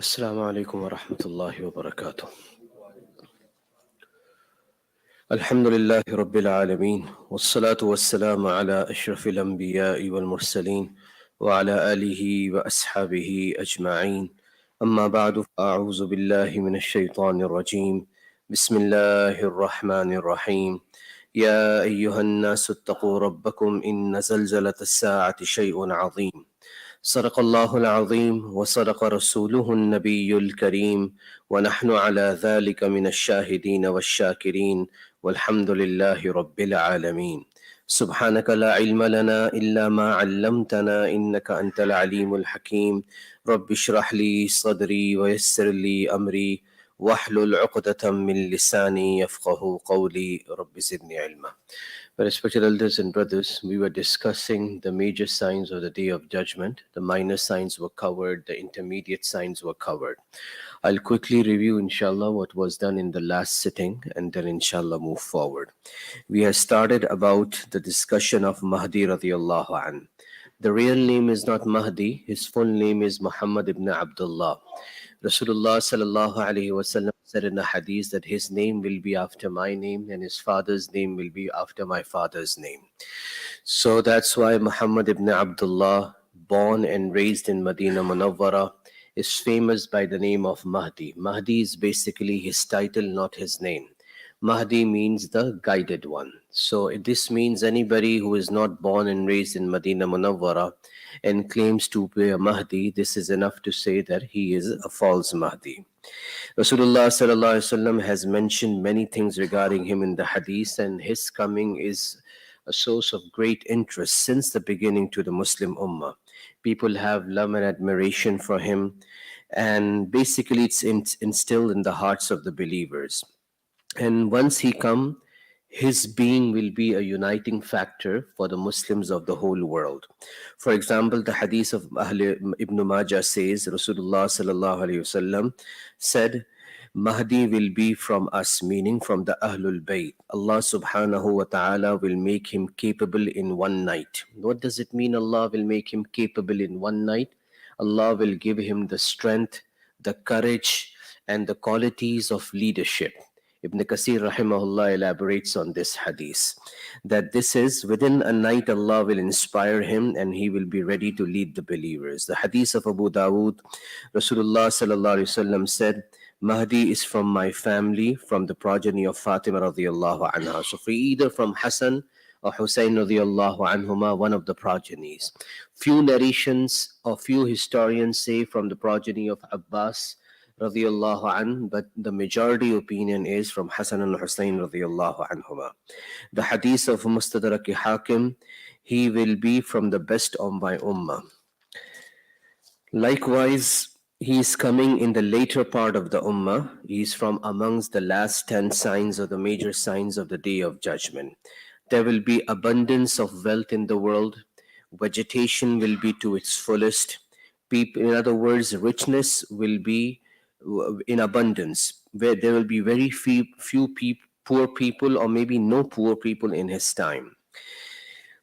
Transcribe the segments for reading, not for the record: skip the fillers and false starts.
السلام عليكم ورحمة الله وبركاته. الحمد لله رب العالمين، والصلاة والسلام على أشرف الأنبياء والمرسلين وعلى آله وأصحابه أجمعين. أما بعد، فأعوذ بالله من الشيطان الرجيم. بسم الله الرحمن الرحيم. يا أيها الناس اتقوا ربكم إن زلزلة الساعة شيء عظيم. صدق الله العظيم وصدق رسوله النبي الكريم، ونحن على ذلك من الشاهدين والشاكرين، والحمد لله رب العالمين. سبحانك لا علم لنا إلا ما علمتنا إنك أنت العليم الحكيم. رب اشرح لي صدري ويسر لي أمري واحلل عقدة من لساني يفقه قولي رب زدني علما. Respected elders and brothers, we were discussing the major signs of the Day of Judgment. The minor signs were covered, the intermediate signs were covered. I'll quickly review, inshallah, what was done in the last sitting and then, inshallah, move forward. We have started about the discussion of Mahdi radiallahu an. The real name is not Mahdi, his full name is Muhammad ibn Abdullah. Rasulullah sallallahu alaihi wasallam said in a hadith that his name will be after my name and his father's name will be after my father's name. So that's why Muhammad ibn Abdullah, born and raised in Medina Munawwara, is famous by the name of Mahdi. Mahdi is basically his title, not his name. Mahdi means the guided one. So this means anybody who is not born and raised in Medina Munawwara and claims to be a Mahdi, this is enough to say that he is a false Mahdi. Rasulullah sallallahu alaihi wasallam has mentioned many things regarding him in the hadith, and his coming is a source of great interest since the beginning to the Muslim Ummah. People have love and admiration for him, and basically it's instilled in the hearts of the believers. And once he come, his being will be a uniting factor for the Muslims of the whole world. For example, the hadith of Ibn Majah says, Rasulullah sallallahu alaihi wasallam said, Mahdi will be from us, meaning from the Ahlul Bayt. Allah subhanahu wa ta'ala will make him capable in one night. What does it mean Allah will make him capable in one night? Allah will give him the strength, the courage, and the qualities of leadership. Ibn Kasir rahimahullah elaborates on this hadith, that this is within a night Allah will inspire him and he will be ready to lead the believers. The hadith of Abu Dawood, Rasulullah sallallahu alaihi wasallam said, Mahdi is from my family, from the progeny of Fatima radiallahu anha. So for either from Hassan or Hussein radiallahu anhuma, one of the progenies. Few narrations or few historians say from the progeny of Abbas radiallahu an, but the majority opinion is from Hassan and Hussein radiallahu anhuma. The hadith of Mustadrak Hakim, he will be from the best of my ummah. Likewise, he is coming in the later part of the ummah. He is from amongst the last 10 signs or the major signs of the Day of Judgment. There will be abundance of wealth in the world. Vegetation will be to its fullest. People, in other words, richness will be in abundance, where there will be very few poor people, or maybe no poor people in his time.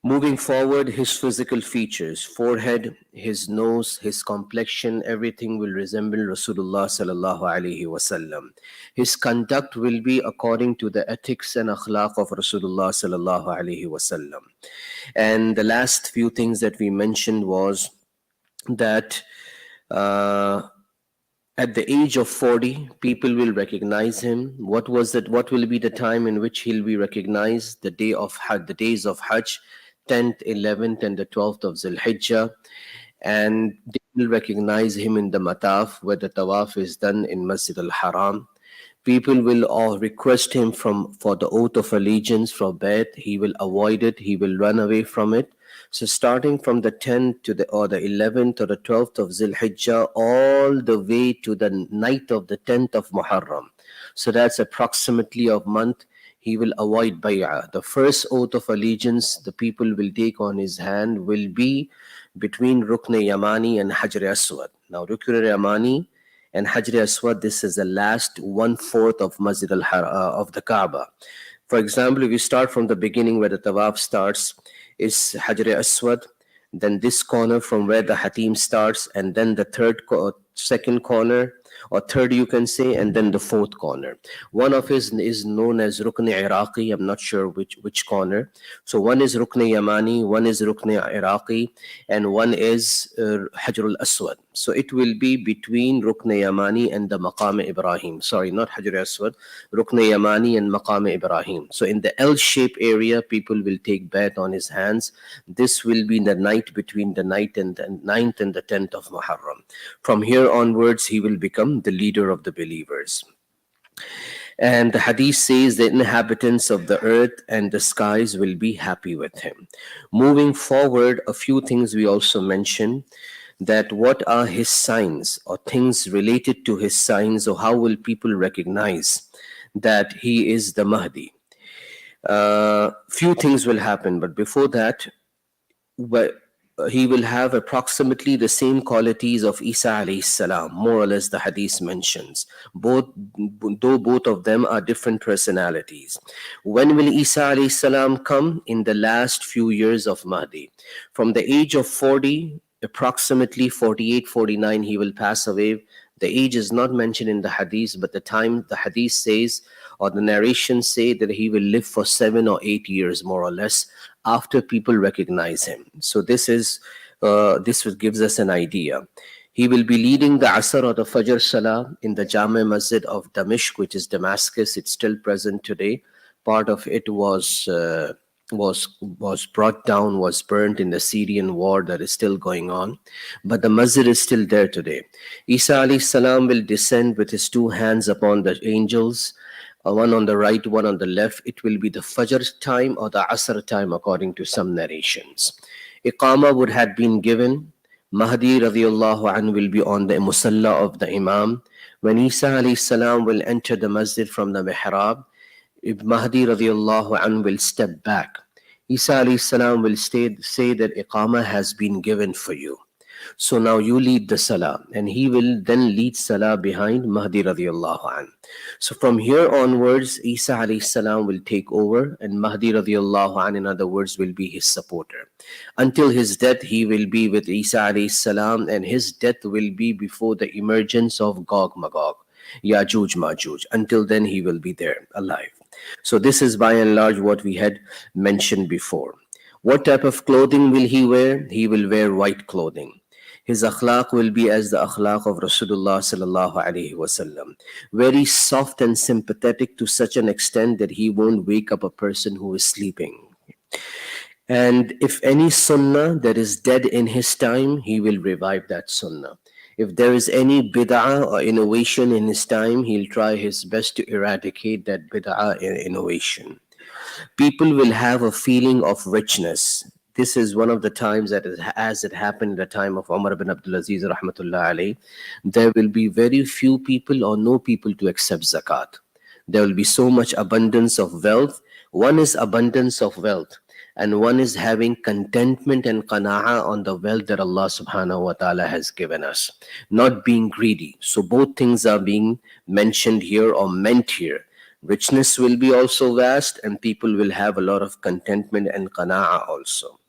Moving forward, his physical features, forehead, his nose, his complexion, everything will resemble Rasulullah sallallahu alaihi wasallam. His conduct will be according to the ethics and akhlaq of Rasulullah sallallahu alaihi wasallam. And the last few things that we mentioned was that at the age of 40, people will recognize him. What will be the time in which he'll be recognized? The days of Hajj, 10th, 11th, and the 12th of Zulhijjah. And they will recognize him in the Mataf, where the Tawaf is done in Masjid al-Haram. People will all request him for the oath of allegiance, for Bayt. He will avoid it. He will run away from it. So starting from the 10th to the 11th or the 12th of Zulhijjah, all the way to the night of the 10th of Muharram. So that's approximately a month. He will avoid bay'ah. The first oath of allegiance the people will take on his hand will be between Rukn Yamani and Hajr Aswad. Now Rukn Yamani and Hajr Aswad, this is the last 1/4 of Masjid of the Kaaba. For example, if you start from the beginning where the Tawaf starts, is Hajr Aswad, then this corner from where the Hatim starts, and then the second corner, or third you can say, and then the fourth corner. One of his is known as Rukn Iraqi. I'm not sure which corner. So one is Rukn Yamani, one is Rukn Iraqi, and one is Hajr al-Aswad. So it will be between Rukn Yamani and the Maqam Ibrahim. Sorry, not Hajr al-Aswad, Rukn Yamani and Maqam Ibrahim. So in the L-shaped area, people will take bath on his hands. This will be in the night between the night and the 9th and the 10th of Muharram. From here onwards, he will become the leader of the believers. And the hadith says the inhabitants of the earth and the skies will be happy with him. Moving forward, a few things we also mention, that what are his signs or things related to his signs, or how will people recognize that he is the Mahdi. Few things will happen, but before that, he will have approximately the same qualities of Isa alayhi salam, more or less the hadith mentions, though both of them are different personalities. When will Isa alayhi salam come? In the last few years of Mahdi. From the age of 40, approximately 48, 49, he will pass away. The age is not mentioned in the hadith, but the time the hadith says, or the narrations say, that he will live for 7 or 8 years, more or less, after people recognize him. So this gives us an idea. He will be leading the Asr or the Fajr Salah in the Jama Masjid of Damashq, which is Damascus. It's still present today. Part of it was brought down, was burnt in the Syrian war that is still going on, but the masjid is still there today. Isa alayhi salam will descend with his two hands upon the angels, one on the right, one on the left. It will be the Fajr time or the Asr time, according to some narrations. Iqama would have been given. Mahdi radiallahu anhu will be on the musalla of the Imam. When Isa alayhi salam will enter the masjid from the mihrab, Mahdi radiallahu anhu will step back. Isa alayhi salam will say that Iqama has been given for you. So now you lead the salah, and he will then lead salah behind Mahdi radiallahu anhu. So from here onwards, Isa alayhi salam will take over, and Mahdi radiallahu anhu, in other words, will be his supporter. Until his death, he will be with Isa alayhi salam, and his death will be before the emergence of Gog Magog, Yajuj Majuj. Until then, he will be there, alive. So this is by and large what we had mentioned before. What type of clothing will he wear? He will wear white clothing. His akhlaq will be as the akhlaq of Rasulullah sallallahu alaihi wasallam. Very soft and sympathetic to such an extent that he won't wake up a person who is sleeping. And if any sunnah that is dead in his time, he will revive that sunnah. If there is any bid'ah or innovation in his time, he'll try his best to eradicate that bid'ah and innovation. People will have a feeling of richness. This is one of the times that, as it happened at the time of Umar bin Abdul Aziz rahmatullah alayhi, there will be very few people or no people to accept zakat. There will be so much abundance of wealth. One is abundance of wealth, and one is having contentment and qana'a on the wealth that Allah subhanahu wa ta'ala has given us, not being greedy. So both things are being mentioned here or meant here. Richness will be also vast, and people will have a lot of contentment and qana'a also.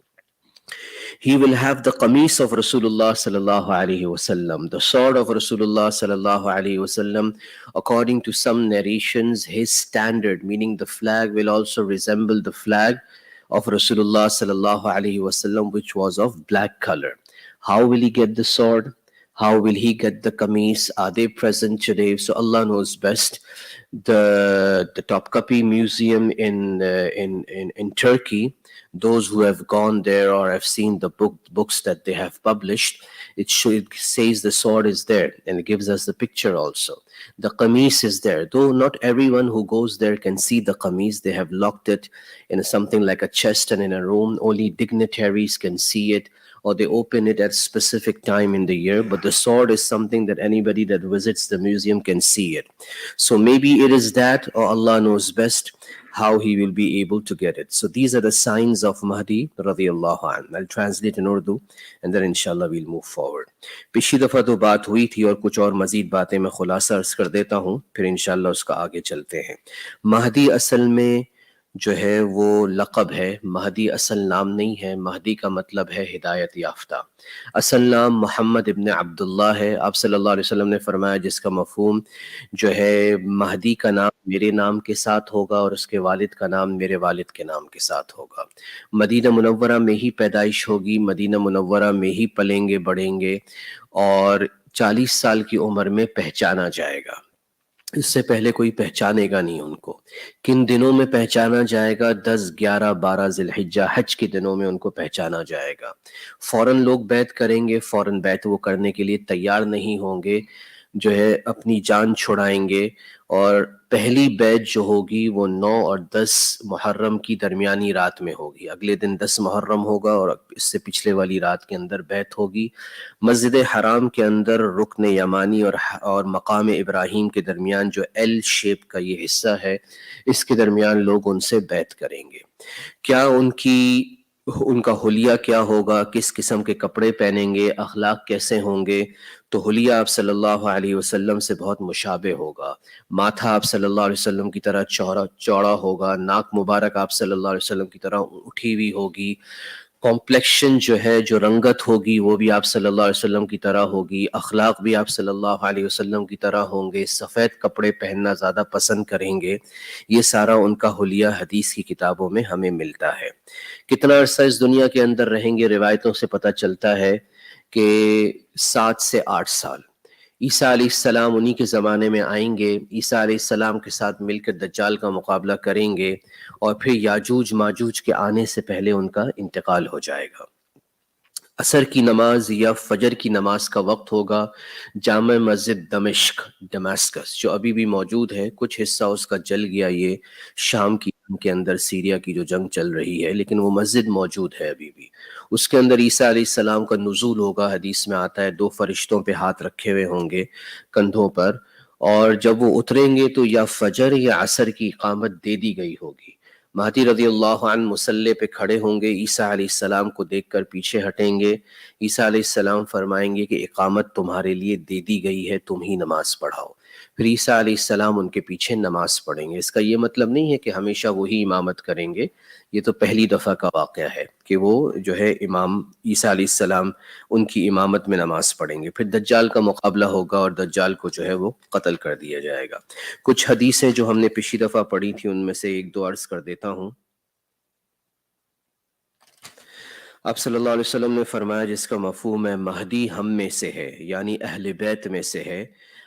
He will have the qamis of Rasulullah sallallahu alaihi wasallam, the sword of Rasulullah sallallahu alaihi wasallam. According to some narrations, his standard, meaning the flag, will also resemble the flag of Rasulullah sallallahu alaihi wasallam, which was of black color. How will he get the sword? How will he get the qamis? Are they present today? So Allah knows best. The Topkapi Museum in Turkey, those who have gone there or have seen the books that they have published, it says the sword is there, and it gives us the picture also. The qamis is there, though not everyone who goes there can see the qamis. They have locked it in something like a chest and in a room. Only dignitaries can see it, or they open it at a specific time in the year. But the sword is something that anybody that visits the museum can see it. So maybe it is that, or Allah knows best how he will be able to get it. So these are the signs of Mahdi radiyallahu anhu. I'll translate in Urdu, and then inshallah we'll move forward. पिछली दफ़ा तो बात हुई थी, और कुछ और मज़ीद बातें मैं खुलासा अर्ज़ कर देता हूँ, फिर इंशाल्लाह उसका आगे चलते हैं. महदी असल में جو ہے وہ لقب ہے، مہدی اصل نام نہیں ہے۔ مہدی کا مطلب ہے ہدایت یافتہ۔ اصل نام محمد ابن عبداللہ ہے۔ آپ صلی اللہ علیہ وسلم نے فرمایا جس کا مفہوم جو ہے مہدی کا نام میرے نام کے ساتھ ہوگا اور اس کے والد کا نام میرے والد کے نام کے ساتھ ہوگا۔ مدینہ منورہ میں ہی پیدائش ہوگی، مدینہ منورہ میں ہی پلیں گے بڑھیں گے، اور 40 سال کی عمر میں پہچانا جائے گا۔ اس سے پہلے کوئی پہچانے گا نہیں ان کو۔ کن دنوں میں پہچانا جائے گا؟ 10، 11، 12 ذی الحجہ، حج کے دنوں میں ان کو پہچانا جائے گا۔ فوراً لوگ بیعت کریں گے، فوراً بیعت وہ کرنے کے لیے تیار نہیں ہوں گے، جو ہے اپنی جان چھڑائیں گے۔ اور پہلی بیعت جو ہوگی وہ 9 اور 10 محرم کی درمیانی رات میں ہوگی۔ اگلے دن 10 محرم ہوگا اور اس سے پچھلے والی رات کے اندر بیعت ہوگی۔ مسجد حرام کے اندر رکن یمانی اور مقام ابراہیم کے درمیان جو ایل شیپ کا یہ حصہ ہے، اس کے درمیان لوگ ان سے بیعت کریں گے۔ کیا ان کا حلیہ کیا ہوگا، کس قسم کے کپڑے پہنیں گے، اخلاق کیسے ہوں گے؟ تو حلیہ آپ صلی اللہ علیہ وسلم سے بہت مشابہ ہوگا۔ ماتھا آپ صلی اللہ علیہ وسلم کی طرح چوڑا ہوگا، ناک مبارک آپ صلی اللہ علیہ وسلم کی طرح اٹھی ہوئی ہوگی، کمپلیکشن جو ہے، جو رنگت ہوگی وہ بھی آپ صلی اللہ علیہ وسلم کی طرح ہوگی، اخلاق بھی آپ صلی اللہ علیہ وسلم کی طرح ہوں گے، سفید کپڑے پہننا زیادہ پسند کریں گے۔ یہ سارا ان کا حلیہ حدیث کی کتابوں میں ہمیں ملتا ہے۔ کتنا عرصہ اس دنیا کے اندر رہیں گے؟ روایتوں سے پتہ چلتا ہے کہ 7 سے 8 سال۔ عیسیٰ علیہ السلام انہی کے زمانے میں آئیں گے، عیسیٰ علیہ السلام کے ساتھ مل کر دجال کا مقابلہ کریں گے، اور پھر یاجوج ماجوج کے آنے سے پہلے ان کا انتقال ہو جائے گا۔ عصر کی نماز یا فجر کی نماز کا وقت ہوگا۔ جامع مسجد دمشق جو ابھی بھی موجود ہے، کچھ حصہ اس کا جل گیا، یہ شام کی کے اندر سیریا کی جو جنگ چل رہی ہے، لیکن وہ مسجد موجود ہے ابھی بھی۔ اس کے اندر عیسیٰ علیہ السلام کا نزول ہوگا، حدیث میں آتا ہے 2 فرشتوں پہ ہاتھ رکھے ہوئے ہوں گے کندھوں پر، اور جب وہ اتریں گے تو یا فجر یا عصر کی اقامت دے دی گئی ہوگی۔ مہدی رضی اللہ عنہ مصلی پہ کھڑے ہوں گے، عیسیٰ علیہ السلام کو دیکھ کر پیچھے ہٹیں گے۔ عیسیٰ علیہ السلام فرمائیں گے کہ اقامت تمہارے لیے دے دی گئی ہے، تم ہی نماز پڑھاؤ۔ پھر عیسیٰ علیہ السلام ان کے پیچھے نماز پڑھیں گے۔ اس کا یہ مطلب نہیں ہے کہ ہمیشہ وہی امامت کریں گے، یہ تو پہلی دفعہ کا واقعہ ہے کہ وہ جو ہے امام عیسیٰ علیہ السلام ان کی امامت میں نماز پڑھیں گے۔ پھر دجال کا مقابلہ ہوگا اور دجال کو جو ہے وہ قتل کر دیا جائے گا۔ کچھ حدیثیں جو ہم نے پچھلی دفعہ پڑھی تھی ان میں سے 1-2 عرض کر دیتا ہوں۔ آپ صلی اللہ علیہ وسلم نے فرمایا جس کا مفہوم ہے مہدی ہم میں سے ہے، یعنی اہل بیت میں سے ہے،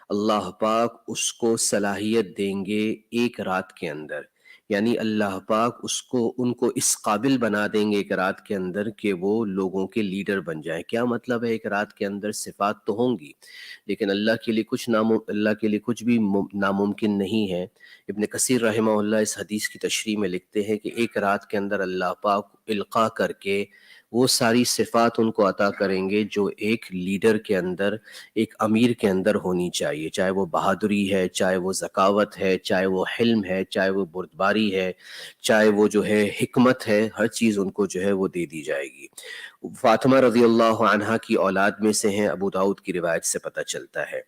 اللہ پاک اس کو صلاحیت دیں گے ایک رات کے اندر، یعنی اللہ پاک ان کو اس قابل بنا دیں گے ایک رات کے اندر کہ وہ لوگوں کے لیڈر بن جائیں۔ کیا مطلب ہے؟ ایک رات کے اندر صفات تو ہوں گی، لیکن اللہ کے لیے کچھ بھی ناممکن نہیں ہے۔ ابن کثیر رحمہ اللہ اس حدیث کی تشریح میں لکھتے ہیں کہ ایک رات کے اندر اللہ پاک القاء کر کے وہ ساری صفات ان کو عطا کریں گے جو ایک لیڈر کے اندر، ایک امیر کے اندر ہونی چاہیے، چاہے وہ بہادری ہے، چاہے وہ ذکاوت ہے، چاہے وہ حلم ہے، چاہے وہ بردباری ہے، چاہے وہ جو ہے حکمت ہے، ہر چیز ان کو جو ہے وہ دے دی جائے گی۔ فاطمہ رضی اللہ عنہا کی اولاد میں سے ہیں، ابو داؤد کی روایت سے پتہ چلتا ہے۔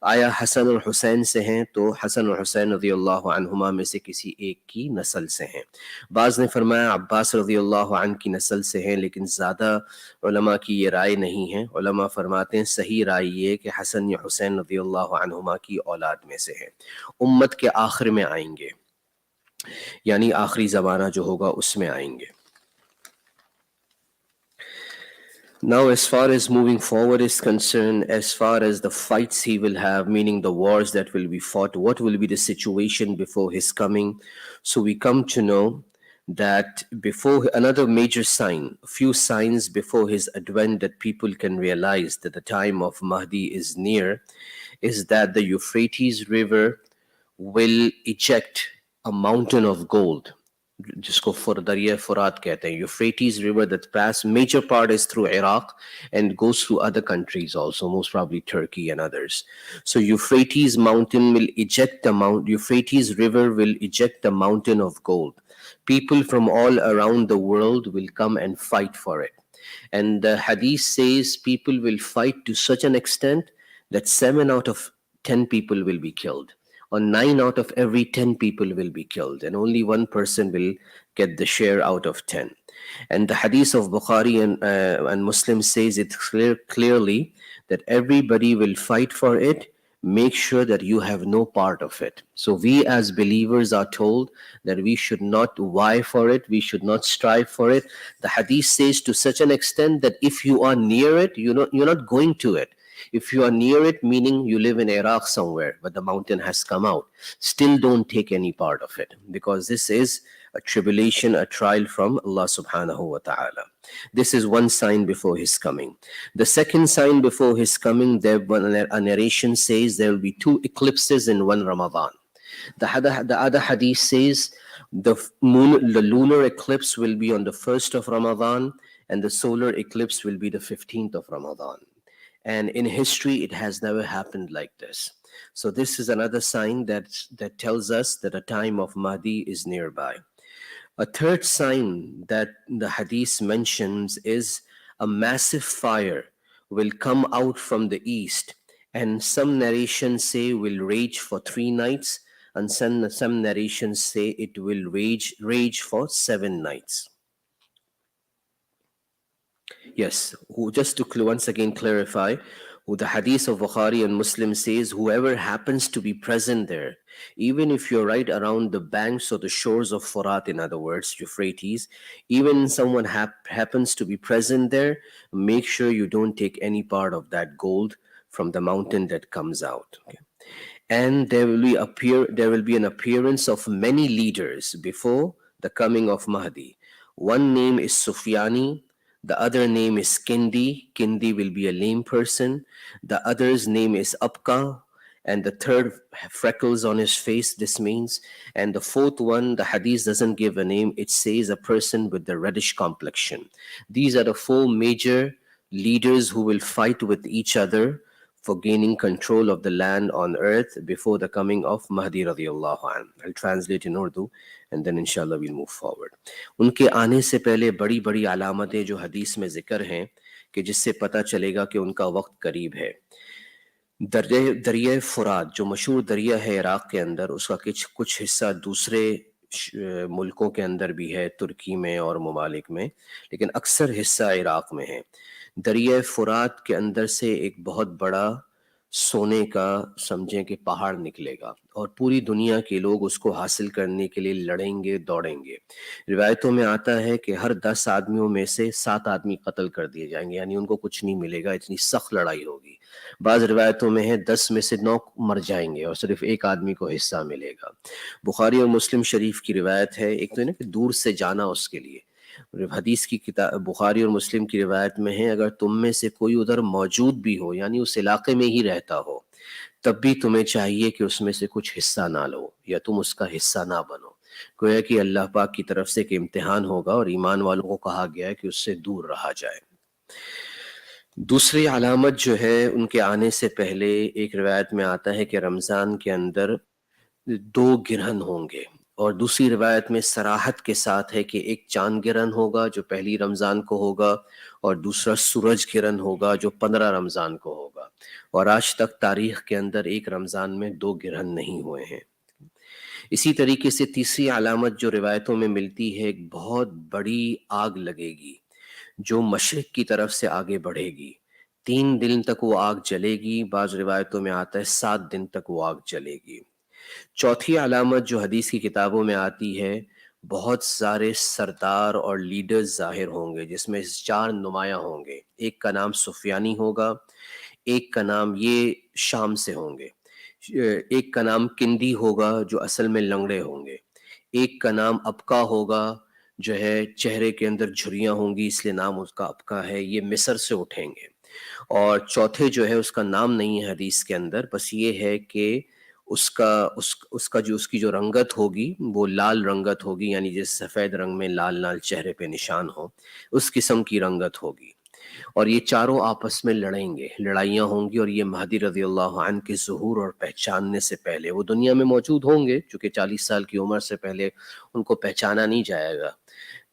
آیا حسن اور حسین سے ہیں؟ تو حسن اور حسین رضی اللہ عنہما میں سے کسی ایک کی نسل سے ہیں۔ بعض نے فرمایا عباس رضی اللہ عنہ کی نسل سے ہیں، لیکن زیادہ علماء کی یہ رائے نہیں ہے۔ علماء فرماتے ہیں صحیح رائے یہ کہ حسن یا حسین رضی اللہ عنہما کی اولاد میں سے ہیں۔ امت کے آخر میں آئیں گے، یعنی آخری زمانہ جو ہوگا اس میں آئیں گے۔ Now, as far as moving forward is concerned, as far as the fights he will have, meaning the wars that will be fought, what will be the situation before his coming? So we come to know that before another major sign, a few signs before his advent that people can realize that the time of Mahdi is near, is that the Euphrates River will eject a mountain of gold, جس کو دریائے فرات کہتے ہیں۔ Euphrates river that pass, major part is through Iraq and goes through other countries also, most probably Turkey and others. So Euphrates river will eject a mountain of gold. People from all around the world will come and fight for it. And the hadith says people will fight to such an extent that 7 out of 10 people will be killed. or 9 out of every 10 people will be killed, and only one person will get the share out of 10. And the hadith of Bukhari and Muslim says it clearly that everybody will fight for it. Make sure that you have no part of it. So we as believers are told that we should not vie for it, we should not strive for it. The hadith says to such an extent that if you are near it, you're not going to it. If you are near it, meaning you live in Iraq somewhere, but the mountain has come out, still don't take any part of it, because this is a tribulation, a trial from Allah subhanahu wa ta'ala. This is one sign before his coming. The second sign before his coming, a narration says there will be 2 eclipses in one Ramadan. The other hadith says the lunar eclipse will be on the 1st of Ramadan, and the solar eclipse will be the 15th of Ramadan. And in history, it has never happened like this. So this is another sign that tells us that a time of Mahdi is nearby. A third sign that the hadith mentions is a massive fire will come out from the east, and some narrations say will rage for 3 nights, and some narrations say it will rage for 7 nights. Yes, just to once again clarify, the hadith of Bukhari and Muslim says whoever happens to be present there, even if you're right around the banks or the shores of Furat, in other words, Euphrates, even someone happens to be present there, make sure you don't take any part of that gold from the mountain that comes out. Okay? And there will be an appearance of many leaders before the coming of Mahdi. One name is Sufyani, the other name is Kindi. Kindi will be a lame person. The other's name is Abka, and the third, freckles on his face, this means. And the fourth one, the hadith doesn't give a name, it says a person with the reddish complexion. These are the 4 major leaders who will fight with each other for gaining control of the land on earth before the coming of Mahdi radiyallahu anh. I'll translate in Urdu and then inshallah we'll move forward. उनके आने से पहले बड़ी बड़ी अलामतें जो हदीस में जिक्र हैं कि जिससे पता चलेगा कि उनका वक्त करीब है. दरिया फुरात जो मशहूर दरिया है इराक के अंदर, उसका कुछ हिस्सा दूसरे मुल्कों के अंदर भी है, तुर्की में और ममालिक में, लेकिन अक्सर हिस्सा इराक में है. दरिया फुरात के अंदर से एक बहुत बड़ा सोने का समझें कि पहाड़ निकलेगा और पूरी दुनिया के लोग उसको हासिल करने के लिए लड़ेंगे, दौड़ेंगे. रिवायतों में आता है कि हर 10 आदमियों में से 7 आदमी कत्ल कर दिए जाएंगे, यानी उनको कुछ नहीं मिलेगा, इतनी सख्त लड़ाई होगी. बाज़ रिवायतों में है 10 में से 9 मर जाएंगे और सिर्फ एक आदमी को हिस्सा मिलेगा. बुखारी और मुस्लिम शरीफ की रिवायत है, एक तो है ना कि दूर से जाना उसके लिए. हदीस की किताब बुखारी और मुस्लिम की रिवायत में है अगर तुम में से कोई उधर मौजूद भी हो, यानी उस इलाके में ही रहता हो, तब भी तुम्हें चाहिए कि उसमें से कुछ हिस्सा ना लो या तुम उसका हिस्सा ना बनो. गोया कि अल्लाह पाक की तरफ से एक इम्तिहान होगा और ईमान वालों को कहा गया है कि उससे दूर रहा जाए. दूसरी अलामत जो है उनके आने से पहले, एक रिवायत में आता है कि रमज़ान के अंदर 2 गिरहन होंगे, और दूसरी रिवायत में सराहत के साथ है कि एक चांद गिरहन होगा जो पहली रमज़ान को होगा और दूसरा सूरज गिरहन होगा जो 15 रमज़ान को होगा. और आज तक तारीख के अंदर एक रमज़ान में 2 गिरहन नहीं हुए हैं. इसी तरीके से तीसरी अलामत जो रिवायतों में मिलती है, एक बहुत बड़ी आग लगेगी जो मशरिक की तरफ से आगे बढ़ेगी. 3 दिन तक वो आग जलेगी, बाज़ रिवायतों में आता है 7 दिन तक वो आग जलेगी. चौथी अलामत जो हदीस की किताबों में आती है, बहुत सारे सरदार और लीडर्स जाहिर होंगे जिसमें 4 नुमाया होंगे. एक का नाम सुफियानी होगा, एक का नाम ये शाम से होंगे, एक का नाम किंदी होगा जो असल में लंगड़े होंगे, एक का नाम अबका होगा जो है चेहरे के अंदर झुर्रियाँ होंगी इसलिए नाम उसका अबका है, ये मिस्र से उठेंगे. और चौथे जो है उसका नाम नहीं है हदीस के अंदर, बस ये है कि उसका जो उसकी जो रंगत होगी वो लाल रंगत होगी, यानी जैसे सफ़ेद रंग में लाल लाल चेहरे पे निशान हो, उस किस्म की रंगत होगी. और ये चारों आपस में लड़ेंगे, लड़ाइयाँ होंगी, और ये महदी रज़ियल्लाहु अन्हु के ज़ुहूर और पहचानने से पहले वो दुनिया में मौजूद होंगे, चूँकि 40 साल की उम्र से पहले उनको पहचाना नहीं जाएगा,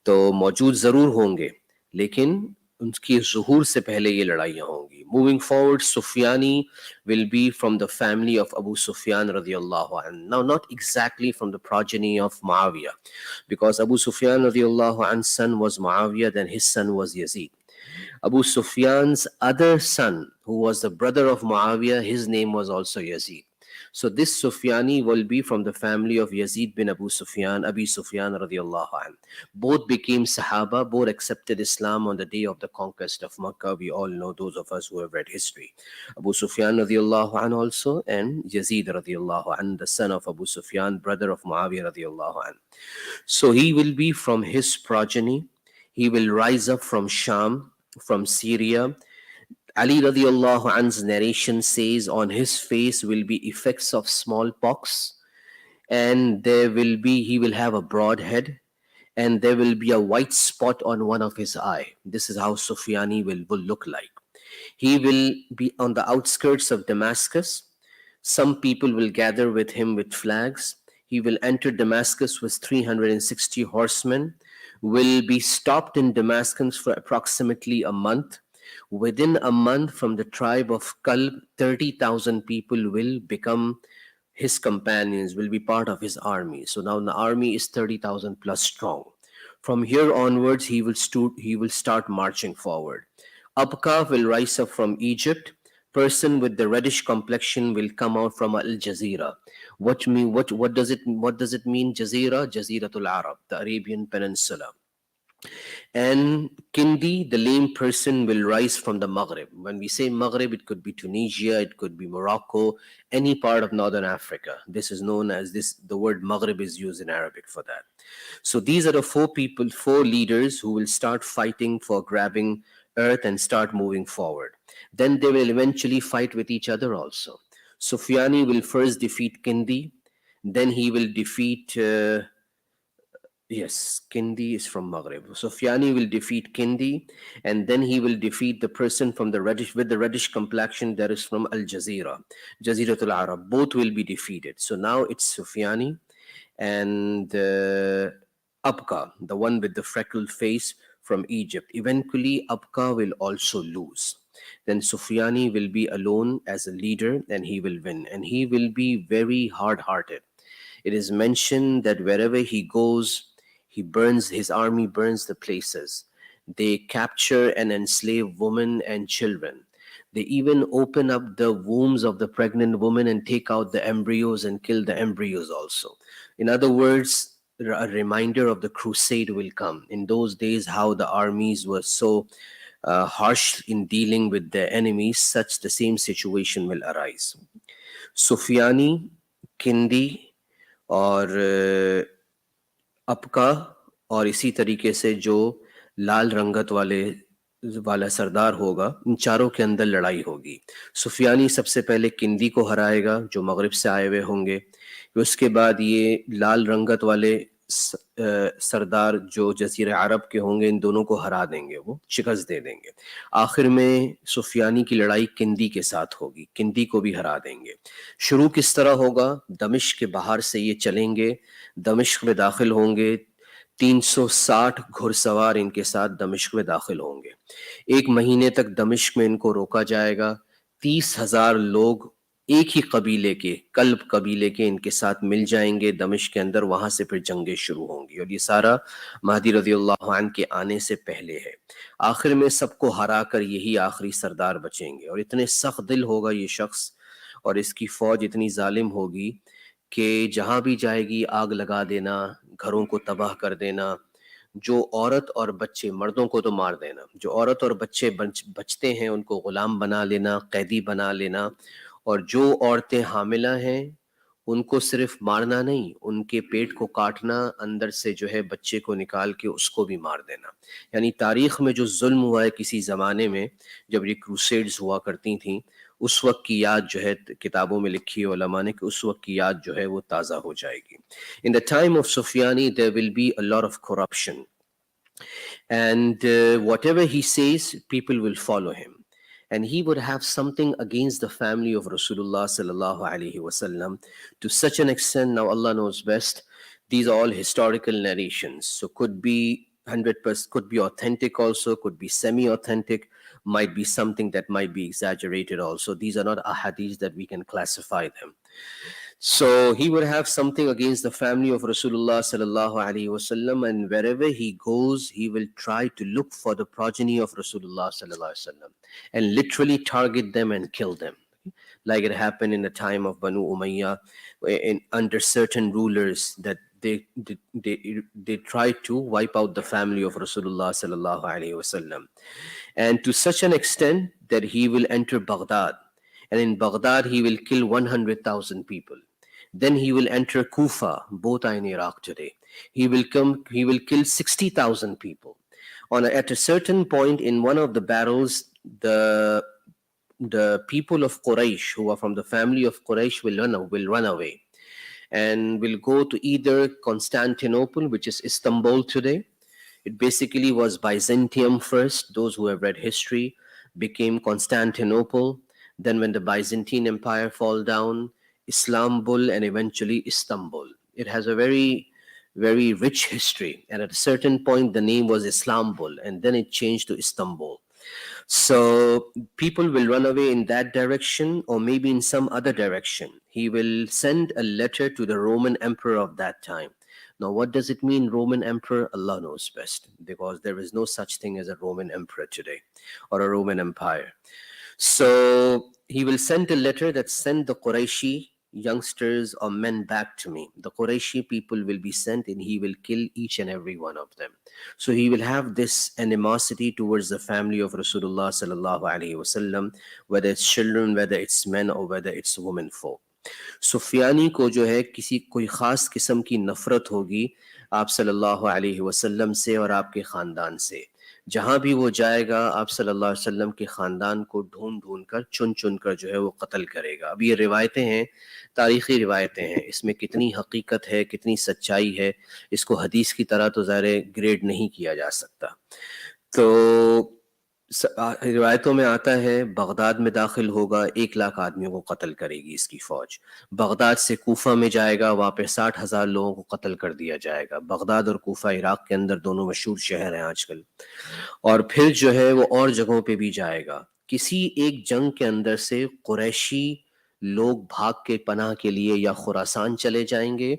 तो मौजूद ज़रूर होंगे, लेकिन उनकी ज़ुहूर से पहले ये लड़ाइयाँ होंगी. Moving forward, Sufyani will be from the family of Abu Sufyan radiallahu anhu. Now, not exactly from the progeny of Muawiyah, because Abu Sufyan radiallahu anhu's son was Muawiyah, then his son was Yazid. Abu Sufyan's other son, who was the brother of Muawiyah, his name was also Yazid. So this Sufyani will be from the family of Yazid bin Abi Sufyan radiallahu anh. Both became Sahaba, both accepted Islam on the day of the conquest of Makkah. We all know, those of us who have read history. Abu Sufyan radiallahu anh also, and Yazid radiallahu anh, the son of Abu Sufyan, brother of Muawiyah radiallahu anh. So he will be from his progeny. He will rise up from Sham, from Syria. Ali radiallahu anh's narration says on his face will be effects of smallpox, and he will have a broad head, and there will be a white spot on one of his eye. This is how Sufyani will look like. He will be on the outskirts of Damascus. Some people will gather with him with flags. He will enter Damascus with 360 horsemen, will be stopped in Damascus for approximately a month. Within a month, from the tribe of Kalb, 30,000 people will become his companions, will be part of his army. So now the army is 30,000 plus strong. From here onwards, he will start marching forward. Abqa will rise up from Egypt. Person with the reddish complexion will come out from Al Jazeera. What does it mean? Jazeera, Jaziratul Arab, the Arabian Peninsula. And Kindi, the lame person, will rise from the Maghrib. When we say Maghrib, it could be Tunisia, it could be Morocco, any part of northern Africa. This is known as this. The word Maghrib is used in Arabic for that. So these are the four leaders who will start fighting for grabbing earth and start moving forward. Then they will eventually fight with each other also. Sufyani will first defeat Kindi, then he will defeat. Yes, Kindi is from Maghrib. Sufyani will defeat Kindi, and then he will defeat the person from the reddish complexion that is from Al Jazeera, Jaziratul Arab. Both will be defeated. So now it's Sufyani and Abqa, the one with the freckled face from Egypt. Eventually, Abqa will also lose. Then Sufyani will be alone as a leader, and he will win. And he will be very hard-hearted. It is mentioned that wherever he goes, his army burns the places. They capture and enslave women and children. They even open up the wombs of the pregnant woman and take out the embryos and kill the embryos also. In other words, a reminder of the crusade will come. In those days, how the armies were so harsh in dealing with their enemies, such the same situation will arise. Sufyani, Kindi, और अपका और इसी तरीके से जो लाल रंगत वाला सरदार होगा, इन चारों के अंदर लड़ाई होगी. सुफियानी सबसे पहले किंदी को हराएगा जो मगरिब से आए हुए होंगे. उसके बाद ये लाल रंगत वाले सरदार जो जजीरे अरब के होंगे, इन दोनों को हरा देंगे, वो शिकस्त दे देंगे. आखिर में सुफियानी की लड़ाई किंदी के साथ होगी, किंदी को भी हरा देंगे. शुरू किस तरह होगा? दमिश्क के बाहर से ये चलेंगे, दमिश्क में दाखिल होंगे. 360 घुड़सवार इनके साथ दमिश्क में दाखिल होंगे. 1 महीने तक दमिश्क में इनको रोका जाएगा. 30,000 लोग एक ही कबीले के, कल्ब कबीले के, इनके साथ मिल जाएंगे दमिश्क के अंदर. वहां से फिर जंगें शुरू होंगी और ये सारा महदी रज़ियल्लाहु अन्हु के आने से पहले है. आखिर में सबको हरा कर यही आखिरी सरदार बचेंगे. और इतने सख्त दिल होगा ये शख्स और इसकी फौज इतनी जालिम होगी कि जहां भी जाएगी आग लगा देना, घरों को तबाह कर देना. जो औरत और बच्चे, मर्दों को तो मार देना, जो औरत और बच्चे बचते हैं उनको गुलाम बना लेना, कैदी बना लेना. और जो औरतें हामिला हैं उनको सिर्फ मारना नहीं, उनके पेट को काटना, अंदर से जो है बच्चे को निकाल के उसको भी मार देना. यानी तारीख में जो जुल्म हुआ है किसी ज़माने में, जब ये क्रूसेड्स हुआ करती थी, उस वक्त की याद जो है किताबों में लिखी है उलमा ने कि उस वक्त की याद जो है वो ताज़ा हो जाएगी. इन द टाइम ऑफ सुफियानी there will be a lot of corruption, and whatever he says, people will follow him. And he would have something against the family of Rasulullah sallallahu alaihi wasallam to such an extent. Now Allah knows best. These are all historical narrations, so could be 100% could be authentic also, could be semi-authentic, might be something that might be exaggerated also. These are not ahadith that we can classify them. So he would have something against the family of Rasulullah sallallahu alaihi wasallam, and wherever he goes, he will try to look for the progeny of Rasulullah sallallahu alaihi wasallam and literally target them and kill them, like it happened in the time of Banu Umayyah, under certain rulers, that they tried to wipe out the family of Rasulullah sallallahu alaihi wasallam, and to such an extent that he will enter Baghdad, and in Baghdad he will kill 100,000 people. Then he will enter Kufa, both are in Iraq today. He will kill 60,000 people. At a certain point in one of the battles, the people of Quraysh, who are from the family of Quraysh, will run away and will go to either Constantinople, which is Istanbul today. It basically was Byzantium first. Those who have read history, became Constantinople. Then when the Byzantine Empire fell down, Islambul, and eventually Istanbul. It has a very, very rich history. And at a certain point, the name was Islambul, and then it changed to Istanbul. So people will run away in that direction, or maybe in some other direction. He will send a letter to the Roman emperor of that time. Now, what does it mean, Roman emperor? Allah knows best, because there is no such thing as a Roman emperor today, or a Roman empire. So he will send a letter that send the Qurayshi youngsters or men back to me. The Qurayshi people will be sent, and he will kill each and every one of them. So he will have this animosity towards the family of Rasulullah sallallahu alaihi wasallam, whether it's children, whether it's men, or whether it's women folk. سفیانی کو جو ہے کوئی خاص قسم کی نفرت ہوگی آپ صلی اللہ علیہ وسلم سے اور آپ کے خاندان سے. جہاں بھی وہ جائے گا آپ صلی اللہ علیہ وسلم کے خاندان کو ڈھونڈ کر چن کر جو ہے وہ قتل کرے گا. اب یہ روایتیں ہیں، تاریخی روایتیں ہیں، اس میں کتنی حقیقت ہے، کتنی سچائی ہے، اس کو حدیث کی طرح تو ظاہر گریڈ نہیں کیا جا سکتا. تو روایتوں میں آتا ہے بغداد میں داخل ہوگا، 1,00,000 آدمیوں کو قتل کرے گی اس کی فوج. بغداد سے کوفہ میں جائے گا، وہاں پہ 60,000 لوگوں کو قتل کر دیا جائے گا. بغداد اور کوفہ عراق کے اندر دونوں مشہور شہر ہیں آج کل. اور پھر جو ہے وہ اور جگہوں پہ بھی جائے گا. کسی ایک جنگ کے اندر سے قریشی لوگ بھاگ کے پناہ کے لیے یا خراسان چلے جائیں گے،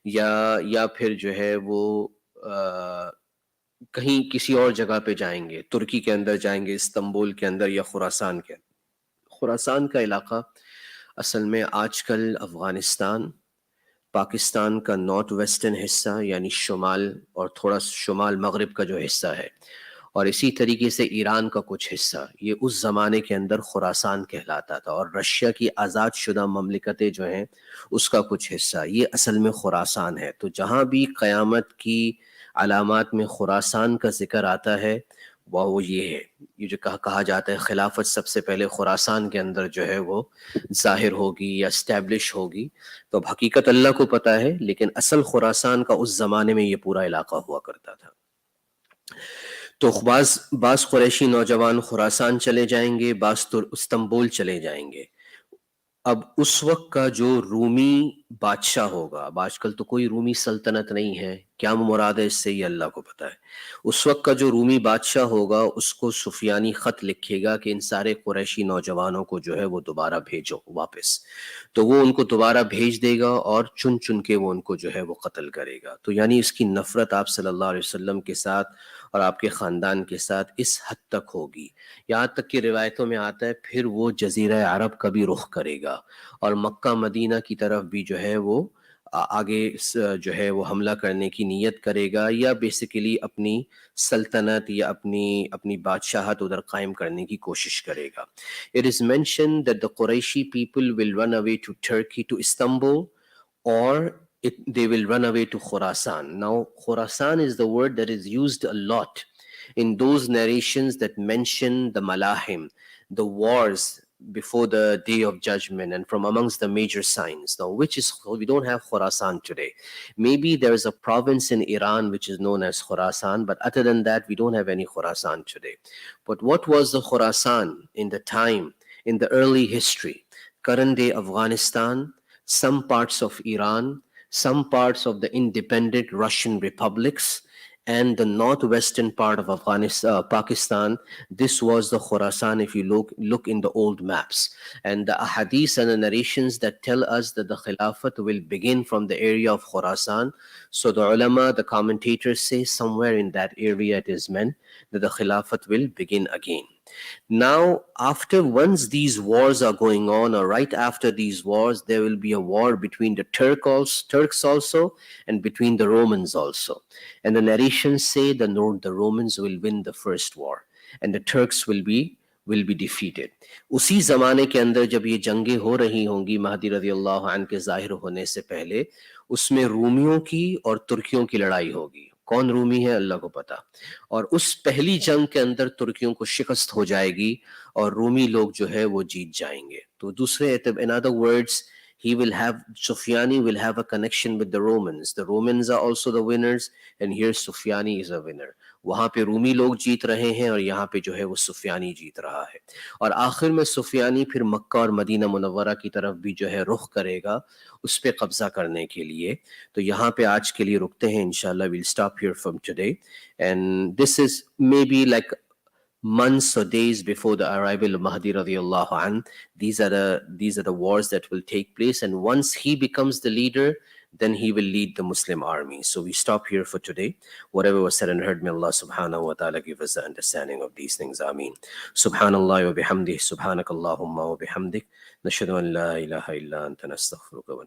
یا پھر جو ہے وہ کہیں کسی اور جگہ پہ جائیں گے، ترکی کے اندر جائیں گے، استنبول کے اندر، یا خراسان کے. خراسان کا علاقہ اصل میں آج کل افغانستان، پاکستان کا نارتھ ویسٹرن حصہ یعنی شمال اور تھوڑا شمال مغرب کا جو حصہ ہے، اور اسی طریقے سے ایران کا کچھ حصہ، یہ اس زمانے کے اندر خراسان کہلاتا تھا. اور رشیا کی آزاد شدہ مملکتیں جو ہیں اس کا کچھ حصہ، یہ اصل میں خراسان ہے. تو جہاں بھی قیامت کی علامات میں خراسان کا ذکر آتا ہے وہ یہ ہے، یہ جو کہا جاتا ہے خلافت سب سے پہلے خراسان کے اندر جو ہے وہ ظاہر ہوگی یا اسٹیبلش ہوگی. تو اب حقیقت اللہ کو پتہ ہے، لیکن اصل خراسان کا اس زمانے میں یہ پورا علاقہ ہوا کرتا تھا. تو بعض قریشی نوجوان خراسان چلے جائیں گے، بعض تو استنبول چلے جائیں گے. اب اس وقت کا جو رومی بادشاہ ہوگا، اب آج کل تو کوئی رومی سلطنت نہیں ہے، کیا مراد ہے اس سے یہ اللہ کو پتہ ہے. اس وقت کا جو رومی بادشاہ ہوگا اس کو سفیانی خط لکھے گا کہ ان سارے قریشی نوجوانوں کو جو ہے وہ دوبارہ بھیجو واپس. تو وہ ان کو دوبارہ بھیج دے گا اور چن کے وہ ان کو جو ہے وہ قتل کرے گا. تو یعنی اس کی نفرت آپ صلی اللہ علیہ وسلم کے ساتھ اور آپ کے خاندان کے ساتھ اس حد تک ہوگی، یہاں تک کہ روایتوں میں آتا ہے پھر وہ جزیرہ عرب کا بھی رخ کرے گا اور مکہ مدینہ کی طرف بھی جو ہے وہ آگے جو ہے وہ حملہ کرنے کی نیت کرے گا، یا بیسیکلی اپنی سلطنت یا اپنی بادشاہت ادھر قائم کرنے کی کوشش کرے گا. It is mentioned that the Qurayshi people will run away to Turkey, to Istanbul, or they will run away to Khurasan. Now, Khurasan is the word that is used a lot in those narrations that mention the Malahim, the wars before the day of judgment, and from amongst the major signs. Now, we don't have Khurasan today. Maybe there is a province in Iran which is known as Khurasan, but other than that, we don't have any Khurasan today. But what was the Khurasan in the early history? Current day Afghanistan, some parts of Iran, some parts of the independent Russian republics, and the northwestern part of Afghanistan, Pakistan. This was the Khorasan if you look in the old maps. And the ahadith and the narrations that tell us that the Khilafat will begin from the area of Khorasan. So the ulama, the commentators say somewhere in that area it is meant that the Khilafat will begin again. Now, after once these wars are going on, or right after these wars, there will be a war between the Turks also, and between the Romans also. And the narrations say the Romans will win the first war, and the Turks will be defeated. उसी ज़माने के अंदर जब ये जंगें हो रही होंगी महदी रज़ी अल्लाह अन्हु के ज़ाहिर होने से पहले, उसमें रूमियों की और तुर्कियों की लड़ाई होगी. कौन रूमी है अल्लाह को पता. और उस पहली जंग के अंदर तुर्कियों को शिकस्त हो जाएगी और रूमी लोग जो है वो जीत जाएंगे. तो दूसरे in other words, Sufyani will have a connection with the Romans. The Romans are also the winners, and here Sufyani is a winner. वहां पे रूमी लोग जीत रहे हैं और यहाँ पे जो है वो सुफियानी जीत रहा है. और आखिर में सुफियानी फिर मक्का और मदीना मुनव्वरा की तरफ भी जो है रुख करेगा उस पे कब्जा करने के लिए. तो यहाँ पे आज के लिए रुकते हैं. इंशाल्लाह we'll stop here from today, and this is maybe like months or days before the arrival of Mahdi radiallahu an. These are the wars that will take place, and once he becomes the leader, then he will lead the Muslim army. So we stop here for today. Whatever was said and heard, may Allah subhanahu wa ta'ala give us the understanding of these things. Ameen. Subhanallah wa bihamdih, subhanakallahumma wa bihamdik, nashhadu an la ilaha illa anta nastaghfiruka wa